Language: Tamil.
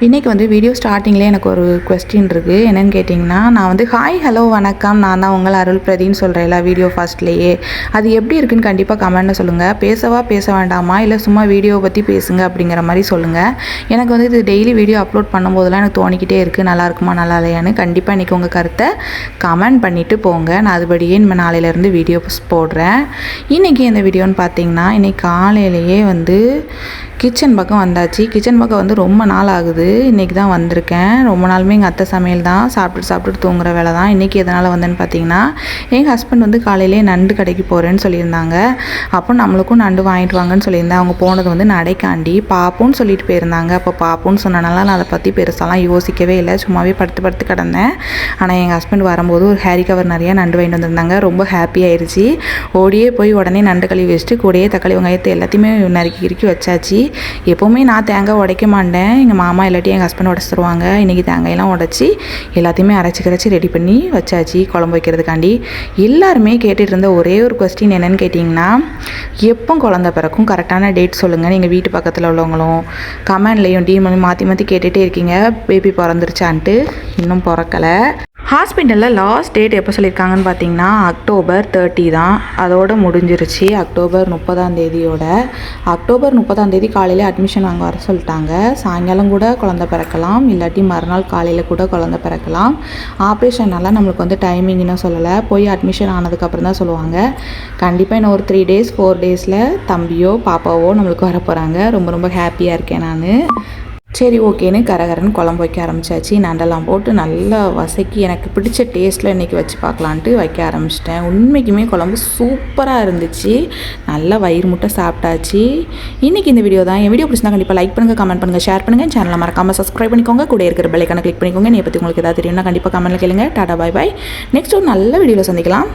இன்றைக்கி வந்து வீடியோ ஸ்டார்டிங்லேயே எனக்கு ஒரு கொஸ்டின் இருக்குது. என்னென்னு கேட்டிங்கன்னா, நான் வந்து ஹாய் ஹலோ வணக்கம் நான் தான் உங்கள் அருள் பிரதின்னு சொல்கிறேன்ல வீடியோ ஃபர்ஸ்ட்லேயே. அது எப்படி இருக்குன்னு கண்டிப்பாக கமெண்ட்டில் சொல்லுங்கள். பேச வேண்டாமா, இல்லை சும்மா வீடியோவை பற்றி பேசுங்க அப்படிங்கிற மாதிரி சொல்லுங்கள். எனக்கு வந்து இது டெய்லி வீடியோ அப்லோட் பண்ணும்போதெல்லாம் எனக்கு தோணிக்கிட்டே இருக்குது, நல்லா இருக்குமா நல்லா இல்லையான்னு. கண்டிப்பாக இன்றைக்கி உங்கள் கருத்தை கமெண்ட் பண்ணிவிட்டு போங்க. நான் அதுபடியே இனிமேல் நாளையிலேருந்து வீடியோஸ் போடுறேன். இன்றைக்கி இந்த வீடியோன்னு பார்த்தீங்கன்னா, இன்றைக்கி காலையிலேயே வந்து கிச்சன் பக்கம் வந்தாச்சு. கிச்சன் பக்கம் வந்து ரொம்ப நாள் ஆகுது, இன்றைக்கி தான் வந்திருக்கேன். ரொம்ப நாளுமே எங்கள் அத்தை சமையல் தான், சாப்பிட்டு தூங்குற வேலை தான். இன்றைக்கி எதனால் வந்தேன்னு பார்த்தீங்கன்னா, எங்கள் ஹஸ்பண்ட் வந்து காலையிலே நண்டு கடைக்கு போகிறேன்னு சொல்லியிருந்தாங்க. அப்போ நம்மளுக்கும் நண்டு வாங்கிட்டு வாங்கன்னு சொல்லியிருந்தேன். அவங்க போனது வந்து நடைக்காண்டி பாப்புன்னு சொல்லிட்டு போயிருந்தாங்க. அப்போ பாப்புன்னு சொன்னனால நான் அதை பற்றி பெருசாலாம் யோசிக்கவே இல்லை, சும்மாவே படுத்து கிடந்தேன். ஆனால் எங்கள் ஹஸ்பண்ட் வரும்போது ஒரு ஹேரி கவர் நிறையா நண்டு வாங்கிட்டு வந்திருந்தாங்க. ரொம்ப ஹாப்பி ஆயிடுச்சு. ஓடியே போய் உடனே நண்டு கழுவி வச்சுட்டு கூடயே தக்காளி வெங்காயத்தை எல்லாத்தையுமே நறுக்கி வச்சாச்சு. எப்போவுமே நான் தேங்காய் உடைக்க மாட்டேன், எங்கள் மாமா இல்லாட்டி எங்கள் ஹஸ்பண்ட் உடச்சி தருவாங்க. இன்றைக்கி தேங்காயெல்லாம் உடச்சி எல்லாத்தையுமே அரைச்சி ரெடி பண்ணி வச்சாச்சு குழம்பு வைக்கிறதுக்காண்டி. எல்லாருமே கேட்டுட்டு இருந்த ஒரே ஒரு கொஸ்டின் என்னென்னு கேட்டிங்கன்னா, எப்போ குழந்த பிறக்கும், கரெக்டான டேட் சொல்லுங்கள். நீங்கள் வீட்டு பக்கத்தில் உள்ளவங்களும் கமெண்ட்லேயும் மாற்றி கேட்டுகிட்டே இருக்கீங்க, பேபி பிறந்துருச்சான்ட்டு. இன்னும் பிறக்கலை. ஹாஸ்பிட்டலில் லாஸ்ட் டேட் எப்போ சொல்லியிருக்காங்கன்னு பார்த்தீங்கன்னா அக்டோபர் 30 தான். அதோடு முடிஞ்சிருச்சு. அக்டோபர் 30 அக்டோபர் 30 காலையில் அட்மிஷன் வாங்க வர சொல்லிட்டாங்க. சாயங்காலம் கூட குழந்தை பிறக்கலாம், இல்லாட்டி மறுநாள் காலையில் கூட குழந்தை பிறக்கலாம். ஆப்ரேஷனால் நம்மளுக்கு வந்து டைமிங் இன்னும் சொல்லலை, போய் அட்மிஷன் ஆனதுக்கப்புறம் தான் சொல்லுவாங்க. கண்டிப்பாக இன்னும் ஒரு 3 days 4 daysல தம்பியோ பாப்பாவோ நம்மளுக்கு வர போகிறாங்க. ரொம்ப ஹாப்பியாக இருக்கேன் நான். சரி ஓகேன்னு கரகரன்னு குழம்பு வைக்க ஆரம்பித்தாச்சு. நண்டெல்லாம் போட்டு நல்லா வசக்கி எனக்கு பிடிச்ச டேஸ்ட்டில் இன்றைக்கி வச்சு பார்க்கலான்ட்டு வைக்க ஆரம்பிச்சிட்டேன். உண்மைக்குமே குழம்பு சூப்பராக இருந்துச்சு. நல்லா வயிறு முட்டை சாப்பிட்டாச்சு. இன்றைக்கி இந்த வீடியோ தான். என் வீடியோ பிடிச்சிருந்தா கண்டிப்பாக லைக் பண்ணுங்கள், கமெண்ட் பண்ணுங்கள், ஷேர் பண்ணுங்கள். சேனலை மறக்காமல் சப்ஸ்கிரைப் பண்ணிக்கோங்க. கூட இருக்கிற பெல் ஐகானை கிளிக் பண்ணிக்கோங்க. என்னை பற்றி உங்களுக்கு ஏதாவது தெரியும்னா கண்டிப்பாக கமெண்ட்டில் கேளுங்க. டாடா பாய் பாய். நெக்ஸ்ட் ஒரு நல்ல வீடியோவில் சந்திக்கலாம்.